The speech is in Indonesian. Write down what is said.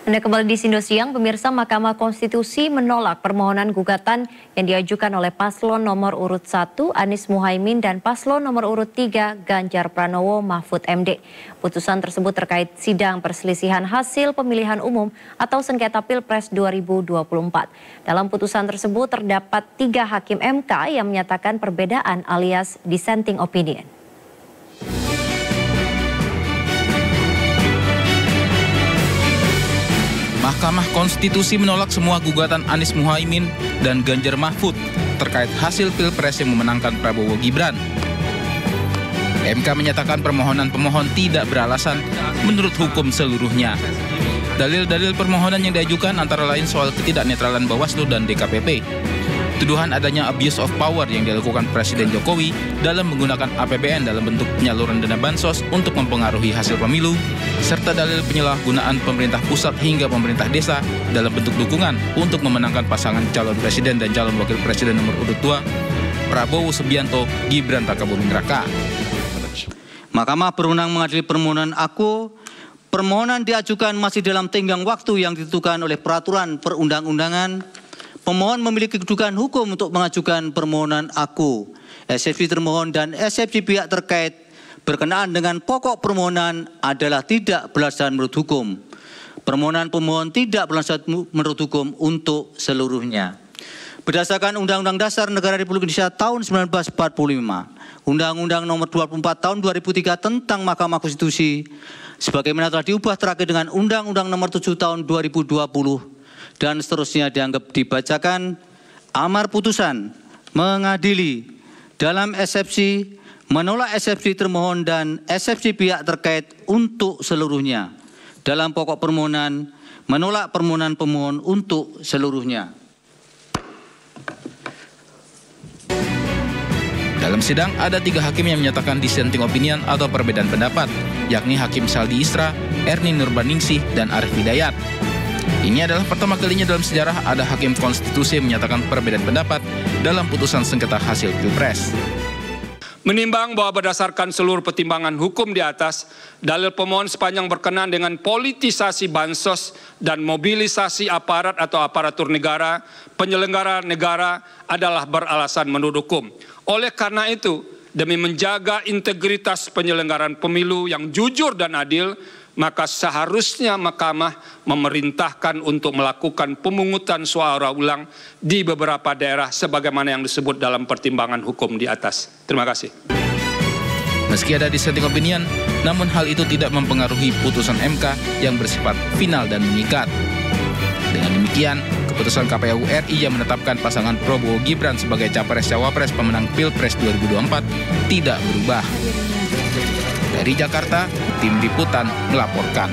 Anda kembali di Sindo Siang, pemirsa. Mahkamah Konstitusi menolak permohonan gugatan yang diajukan oleh paslon nomor urut 1 Anies Muhaimin dan paslon nomor urut 3 Ganjar Pranowo Mahfud MD. Putusan tersebut terkait sidang perselisihan hasil pemilihan umum atau sengketa Pilpres 2024. Dalam putusan tersebut terdapat 3 hakim MK yang menyatakan perbedaan alias dissenting opinion. Mahkamah Konstitusi menolak semua gugatan Anies Muhaimin dan Ganjar Mahfud terkait hasil Pilpres yang memenangkan Prabowo Gibran. MK menyatakan permohonan pemohon tidak beralasan menurut hukum seluruhnya. Dalil-dalil permohonan yang diajukan antara lain soal ketidaknetralan Bawaslu dan DKPP. Tuduhan adanya abuse of power yang dilakukan Presiden Jokowi dalam menggunakan APBN dalam bentuk penyaluran dana bansos untuk mempengaruhi hasil pemilu, serta dalil penyalahgunaan pemerintah pusat hingga pemerintah desa dalam bentuk dukungan untuk memenangkan pasangan calon presiden dan calon wakil presiden nomor urut 2, Prabowo Subianto, Gibran Rakabuming Raka. Mahkamah berwenang mengadili permohonan aku. Permohonan diajukan masih dalam tenggang waktu yang ditentukan oleh peraturan perundang-undangan. Pemohon memiliki kedudukan hukum untuk mengajukan permohonan aku. Eksepsi termohon dan eksepsi pihak terkait berkenaan dengan pokok permohonan adalah tidak beralasan menurut hukum. Permohonan pemohon tidak beralasan menurut hukum untuk seluruhnya. Berdasarkan Undang-Undang Dasar Negara Republik Indonesia tahun 1945, Undang-Undang Nomor 24 tahun 2003 tentang Mahkamah Konstitusi, sebagaimana telah diubah terakhir dengan Undang-Undang Nomor 7 tahun 2020, dan seterusnya dianggap dibacakan, amar putusan mengadili dalam eksepsi, menolak eksepsi termohon dan eksepsi pihak terkait untuk seluruhnya. Dalam pokok permohonan, menolak permohonan pemohon untuk seluruhnya. Dalam sidang ada 3 hakim yang menyatakan dissenting opinion atau perbedaan pendapat, yakni Hakim Saldi Isra, Erni Nurbaningsih, dan Arif Hidayat. Ini adalah pertama kalinya dalam sejarah ada hakim konstitusi yang menyatakan perbedaan pendapat dalam putusan sengketa hasil Pilpres. Menimbang bahwa berdasarkan seluruh pertimbangan hukum di atas, dalil pemohon sepanjang berkenaan dengan politisasi bansos dan mobilisasi aparat atau aparatur negara, penyelenggara negara adalah beralasan menurut hukum. Oleh karena itu, demi menjaga integritas penyelenggaraan pemilu yang jujur dan adil, maka seharusnya Mahkamah memerintahkan untuk melakukan pemungutan suara ulang di beberapa daerah sebagaimana yang disebut dalam pertimbangan hukum di atas. Terima kasih. Meski ada dissenting opinion, namun hal itu tidak mempengaruhi putusan MK yang bersifat final dan mengikat. Dengan demikian, keputusan KPU RI yang menetapkan pasangan Prabowo Gibran sebagai Capres-Cawapres pemenang Pilpres 2024 tidak berubah. Dari Jakarta, Tim Liputan melaporkan.